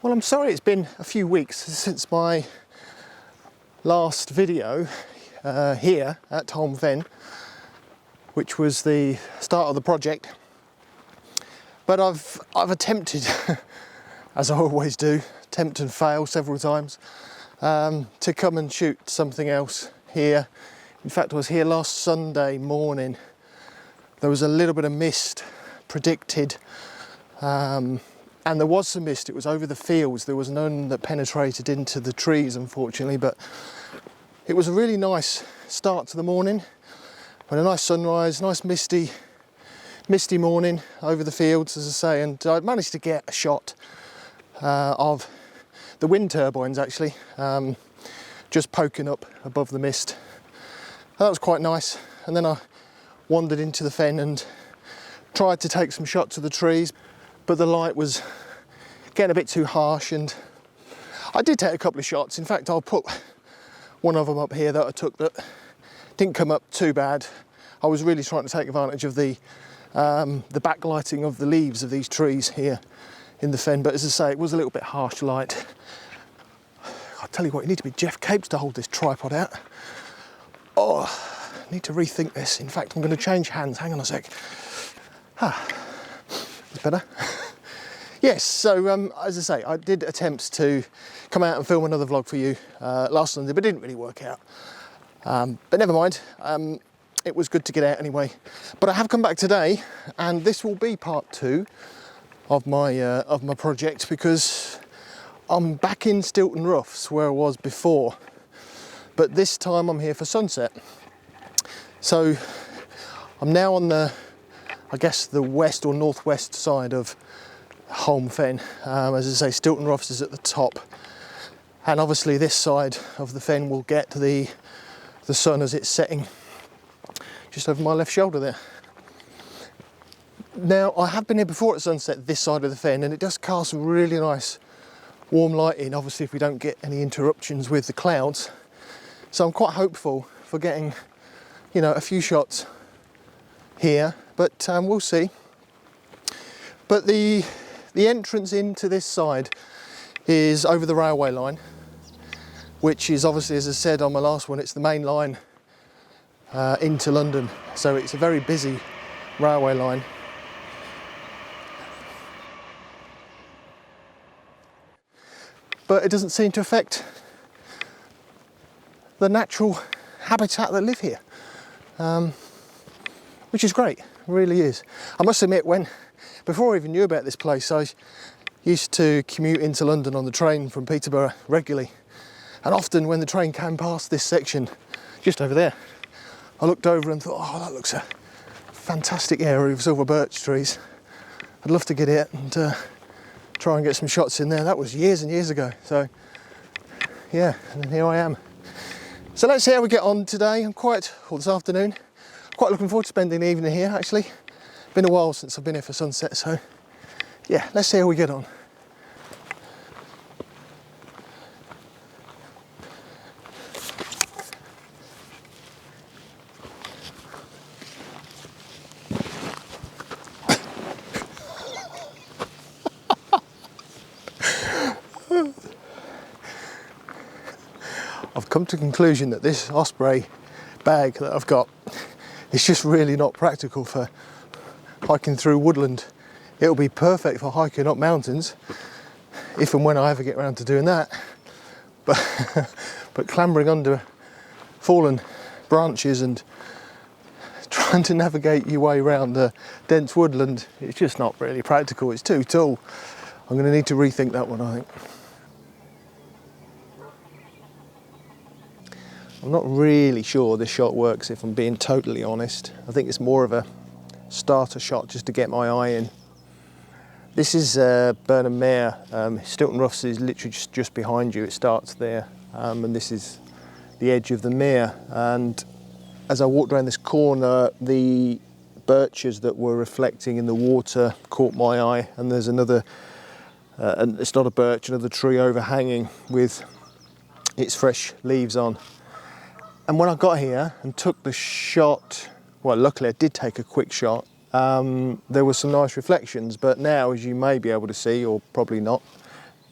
Well, I'm sorry it's been a few weeks since my last video here at Holme Fen, which was the start of the project. But I've attempted, as I always do, attempt and fail several times, to come and shoot something else here. In fact, I was here last Sunday morning. There was a little bit of mist predicted, and there was some mist. It was over the fields. There was none that penetrated into the trees, unfortunately, but it was a really nice start to the morning. Had a nice sunrise, nice misty morning over the fields, as I say, and I managed to get a shot of the wind turbines actually, just poking up above the mist. That was quite nice. And then I wandered into the fen and tried to take some shots of the trees, but the light was getting a bit too harsh, and I did take a couple of shots. In fact, I'll put one of them up here that I took that didn't come up too bad. I was really trying to take advantage of the backlighting of the leaves of these trees here in the fen, but as I say, it was a little bit harsh light. I'll tell you what, you need to be Jeff Capes to hold this tripod out. Oh, I need to rethink this. In fact, I'm going to change hands. Hang on a sec. That's better. Yes, so as I say, I did attempt to come out and film another vlog for you last Sunday, but it didn't really work out. But never mind, it was good to get out anyway. But I have come back today, and this will be part 2 of my project, because I'm back in Stilton Roughs where I was before, but this time I'm here for sunset. So I'm now on the, I guess, the west or northwest side of Holme Fen. As I say, Stilton Roughs is at the top, and obviously this side of the fen will get the sun as it's setting just over my left shoulder there. Now, I have been here before at sunset, this side of the fen, and it does cast some really nice warm light in, obviously if we don't get any interruptions with the clouds. So I'm quite hopeful for getting, you know, a few shots here, but we'll see. But the entrance into this side is over the railway line, which is obviously, as I said on my last one, it's the main line into London. So it's a very busy railway line. But it doesn't seem to affect the natural habitat that live here, which is great, it really is. I must admit, before I even knew about this place, I used to commute into London on the train from Peterborough regularly, and often when the train came past this section just over there, I looked over and thought, oh, that looks a fantastic area of silver birch trees. I'd love to get it and try and get some shots in there. That was years and years ago, so yeah, and then here I am. So let's see how we get on today. This afternoon, quite looking forward to spending the evening here actually. Been a while since I've been here for sunset, so yeah, let's see how we get on. I've come to the conclusion that this osprey bag that I've got is just really not practical for hiking through woodland. It'll be perfect for hiking up mountains, if and when I ever get around to doing that. But clambering under fallen branches and trying to navigate your way around the dense woodland, it's just not really practical. It's too tall. I'm going to need to rethink that one, I think. I'm not really sure this shot works, if I'm being totally honest. I think it's more of a starter shot just to get my eye in. This is Burnham Mere. Stilton Roughs is literally just behind you. It starts there, and this is the edge of the mere. And as I walked around this corner, the birches that were reflecting in the water caught my eye, and there's another, and it's not a birch, another tree overhanging with its fresh leaves on. And when I got here and took the shot, well, luckily I did take a quick shot, there were some nice reflections, but now, as you may be able to see, or probably not,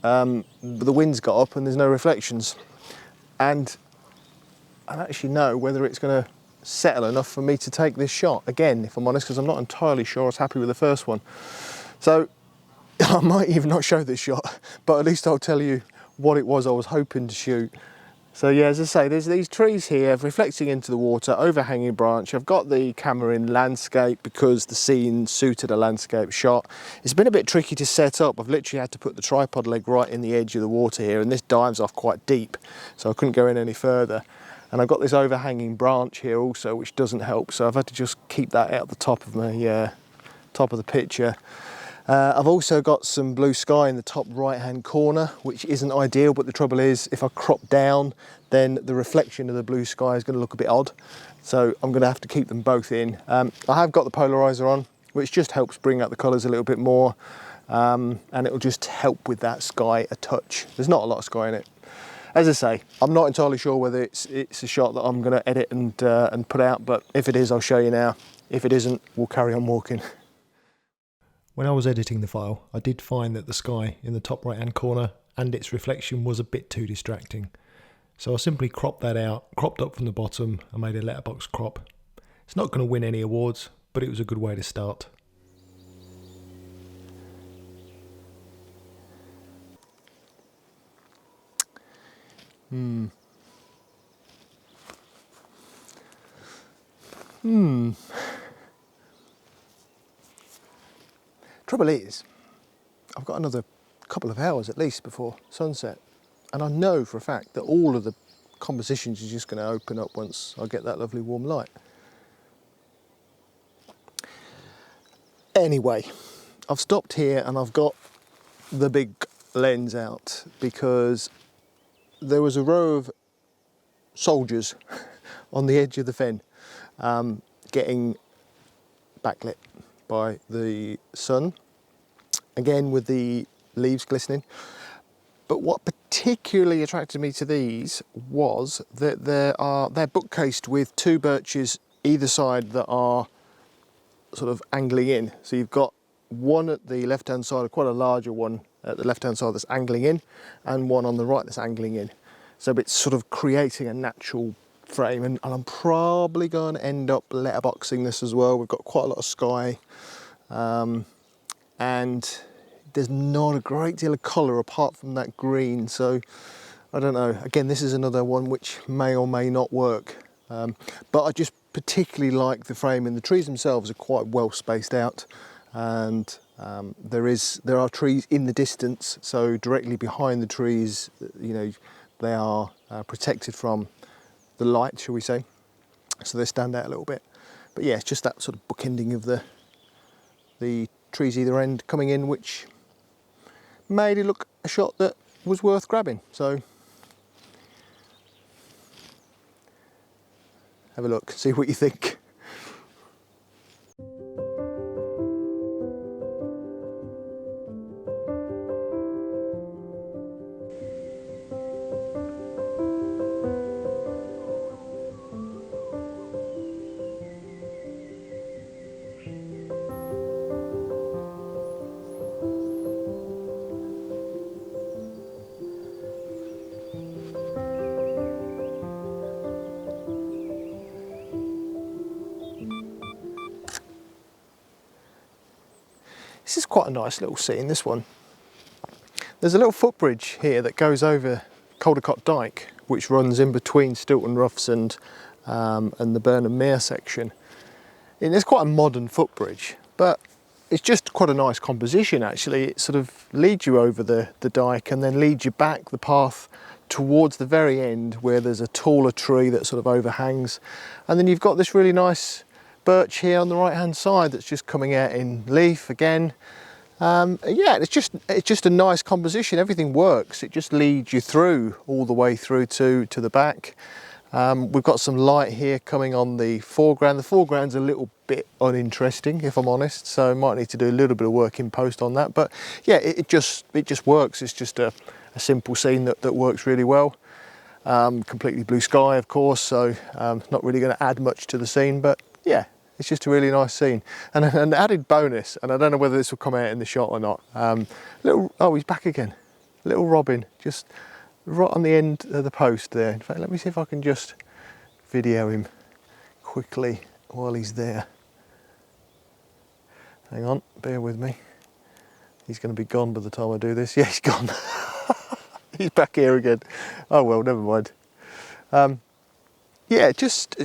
the wind's got up and there's no reflections. And I don't actually know whether it's going to settle enough for me to take this shot again, if I'm honest, because I'm not entirely sure I was happy with the first one. So I might even not show this shot, but at least I'll tell you what it was I was hoping to shoot. So yeah, as I say, there's these trees here reflecting into the water, overhanging branch. I've got the camera in landscape because the scene suited a landscape shot. It's been a bit tricky to set up. I've literally had to put the tripod leg right in the edge of the water here, and this dives off quite deep, so I couldn't go in any further. And I've got this overhanging branch here also, which doesn't help, so I've had to just keep that at the top of my top of the picture. I've also got some blue sky in the top right hand corner, which isn't ideal, but the trouble is if I crop down, then the reflection of the blue sky is going to look a bit odd, so I'm going to have to keep them both in. I have got the polarizer on, which just helps bring out the colours a little bit more, and it'll just help with that sky a touch. There's not a lot of sky in it. As I say, I'm not entirely sure whether it's a shot that I'm going to edit and put out, but if it is, I'll show you now. If it isn't, we'll carry on walking. When I was editing the file, I did find that the sky in the top right hand corner and its reflection was a bit too distracting. So I simply cropped that out, cropped up from the bottom and made a letterbox crop. It's not going to win any awards, but it was a good way to start. Trouble is, I've got another couple of hours at least before sunset, and I know for a fact that all of the compositions are just going to open up once I get that lovely warm light. Anyway, I've stopped here and I've got the big lens out because there was a row of soldiers on the edge of the fen getting backlit by the sun, again with the leaves glistening. But what particularly attracted me to these was that they're bookcased with two birches either side that are sort of angling in. So you've got one at the left hand side, quite a larger one at the left hand side that's angling in, and one on the right that's angling in. So it's sort of creating a natural frame, and I'm probably going to end up letterboxing this as well. We've got quite a lot of sky, and there's not a great deal of colour apart from that green, so I don't know. Again, this is another one which may or may not work, but I just particularly like the frame, and the trees themselves are quite well spaced out, and there are trees in the distance, so directly behind the trees, you know, they are protected from the light, shall we say, so they stand out a little bit. But yeah, it's just that sort of bookending of the trees either end coming in, which made it look a shot that was worth grabbing. So have a look, see what you think. This is quite a nice little scene, this one. There's a little footbridge here that goes over Caldecott Dyke, which runs in between Stilton Roughs and the Burnham Mere section. And it's quite a modern footbridge, but it's just quite a nice composition actually. It sort of leads you over the dyke and then leads you back the path towards the very end where there's a taller tree that sort of overhangs. And then you've got this really nice birch here on the right hand side that's just coming out in leaf again. Yeah, it's just a nice composition. Everything works. It just leads you through all the way through to the back. We've got some light here coming on the foreground. The foreground's a little bit uninteresting, if I'm honest, so I might need to do a little bit of work in post on that. But yeah, it just works. It's just a simple scene that works really well. Completely blue sky, of course, so not really going to add much to the scene, but yeah, it's just a really nice scene. And an added bonus, and I don't know whether this will come out in the shot or not, oh, he's back again. little robin, just right on the end of the post there. In fact, let me see if I can just video him quickly while he's there. Hang on, bear with me. He's going to be gone by the time I do this. Yeah, he's gone. He's back here again. Oh well, never mind. Yeah, just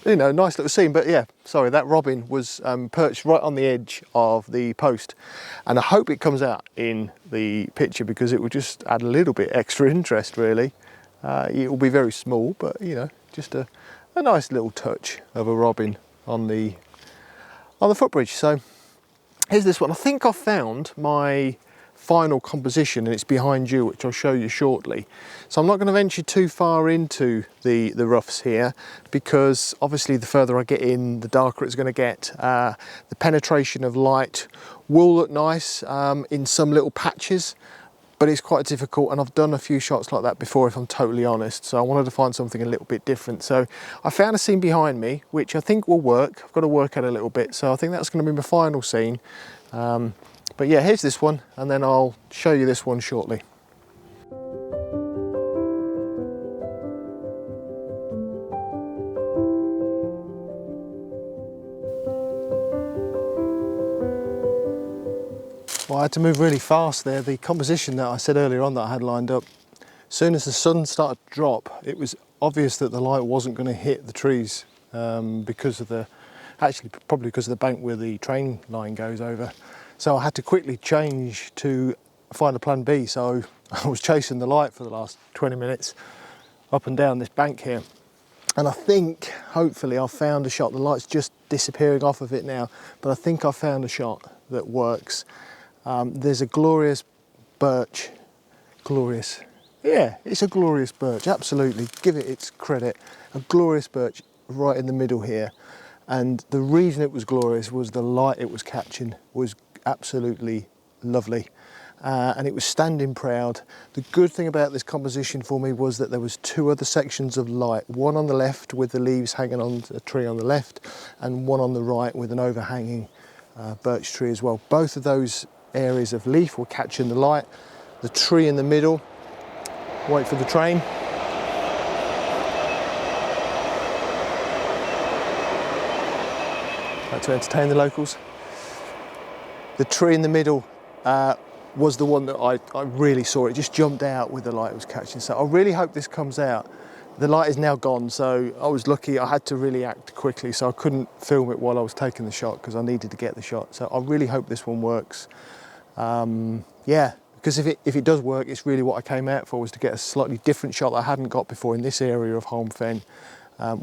you know, nice little scene. But yeah, sorry, that robin was perched right on the edge of the post, and I hope it comes out in the picture because it will just add a little bit extra interest. Really, it will be very small, but you know, just a nice little touch of a robin on the footbridge. So here's this one. I think I found my final composition, and it's behind you, which I'll show you shortly. So I'm not going to venture too far into the roughs here, because obviously the further I get in, the darker it's going to get. The penetration of light will look nice in some little patches, but it's quite difficult, and I've done a few shots like that before, if I'm totally honest. So I wanted to find something a little bit different. So I found a scene behind me which I think will work. I've got to work at it a little bit, so I think that's going to be my final scene. But yeah, here's this one, and then I'll show you this one shortly. Well, I had to move really fast there. The composition that I said earlier on that I had lined up, as soon as the sun started to drop, it was obvious that the light wasn't going to hit the trees because of probably because of the bank where the train line goes over. So I had to quickly change to find a plan B. So I was chasing the light for the last 20 minutes up and down this bank here. And I think, hopefully, I've found a shot. The light's just disappearing off of it now, but I think I've found a shot that works. There's a glorious birch. Glorious. Yeah, it's a glorious birch, absolutely. Give it its credit. A glorious birch right in the middle here. And the reason it was glorious was the light it was catching was absolutely lovely, and it was standing proud. The good thing about this composition for me was that there was two other sections of light, one on the left with the leaves hanging on a tree on the left, and one on the right with an overhanging birch tree as well. Both of those areas of leaf were catching the light. The tree in the middle, wait for the train. Like to entertain the locals. The tree in the middle was the one that I really saw. It just jumped out with the light it was catching. So I really hope this comes out. The light is now gone, so I was lucky. I had to really act quickly, so I couldn't film it while I was taking the shot because I needed to get the shot. So I really hope this one works. Yeah, because if it does work, it's really what I came out for, was to get a slightly different shot that I hadn't got before in this area of Holme Fen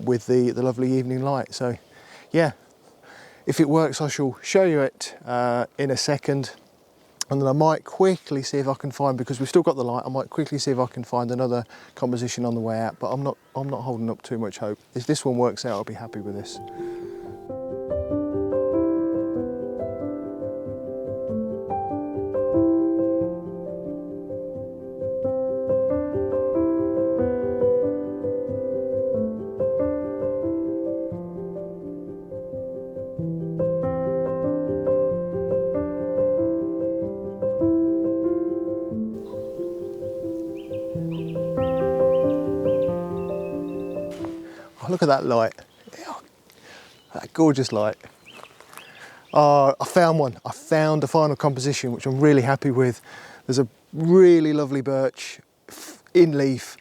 with the lovely evening light. So yeah. If it works, I shall show you it in a second, and then I might quickly see if I can find, because we've still got the light, I might quickly see if I can find another composition on the way out, but I'm not holding up too much hope. If this one works out, I'll be happy with this. Look at that light, that gorgeous light. I found one. I found a final composition which I'm really happy with. There's a really lovely birch in leaf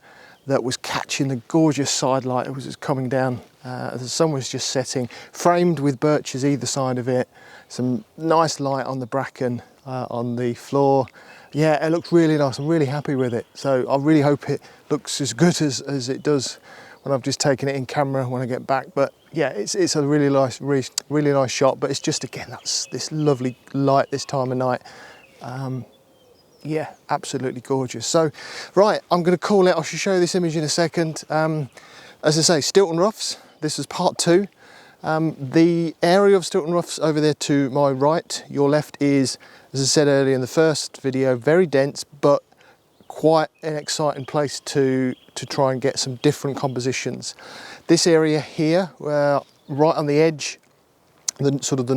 that was catching the gorgeous side light. It was just coming down as the sun was just setting, framed with birches either side of it. Some nice light on the bracken on the floor. Yeah, it looked really nice. I'm really happy with it. So I really hope it looks as good as it does when I've just taken it in camera when I get back. But yeah, it's a really nice shot. But it's just, again, that's this lovely light this time of night. Yeah, absolutely gorgeous. So right, I'm going to call it. I shall show you this image in a second. As I say, Stilton Roughs. This is part 2. The area of Stilton Roughs over there to my right, your left, is, as I said earlier in the first video, very dense, but quite an exciting place to try and get some different compositions. This area here, right on the edge, the sort of the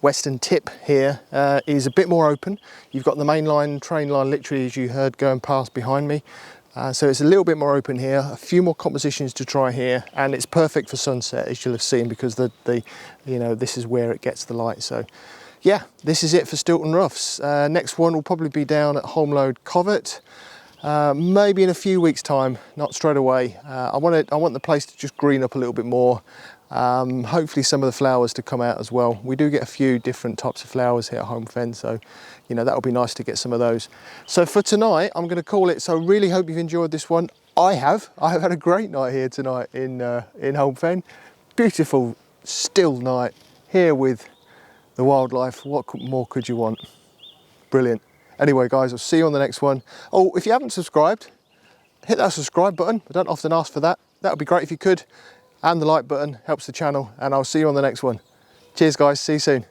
western tip here is a bit more open. You've got the main line, train line, literally as you heard going past behind me. So it's a little bit more open here, a few more compositions to try here, and it's perfect for sunset, as you'll have seen, because you know, this is where it gets the light. So yeah, this is it for Stilton Roughs. Next one will probably be down at Holme Covert, maybe in a few weeks' time, not straight away. I want the place to just green up a little bit more. Hopefully some of the flowers to come out as well. We do get a few different types of flowers here at Holme Fen, so you know, that'll be nice to get some of those. So for tonight, I'm going to call it. So really hope you've enjoyed this one. I have had a great night here tonight in Holme Fen. Beautiful, still night here with the wildlife. What more could you want? Brilliant. Anyway, guys, I'll see you on the next one. Oh, if you haven't subscribed, hit that subscribe button. I don't often ask for that. That would be great if you could. And the like button helps the channel, and I'll see you on the next one. Cheers, guys. See you soon.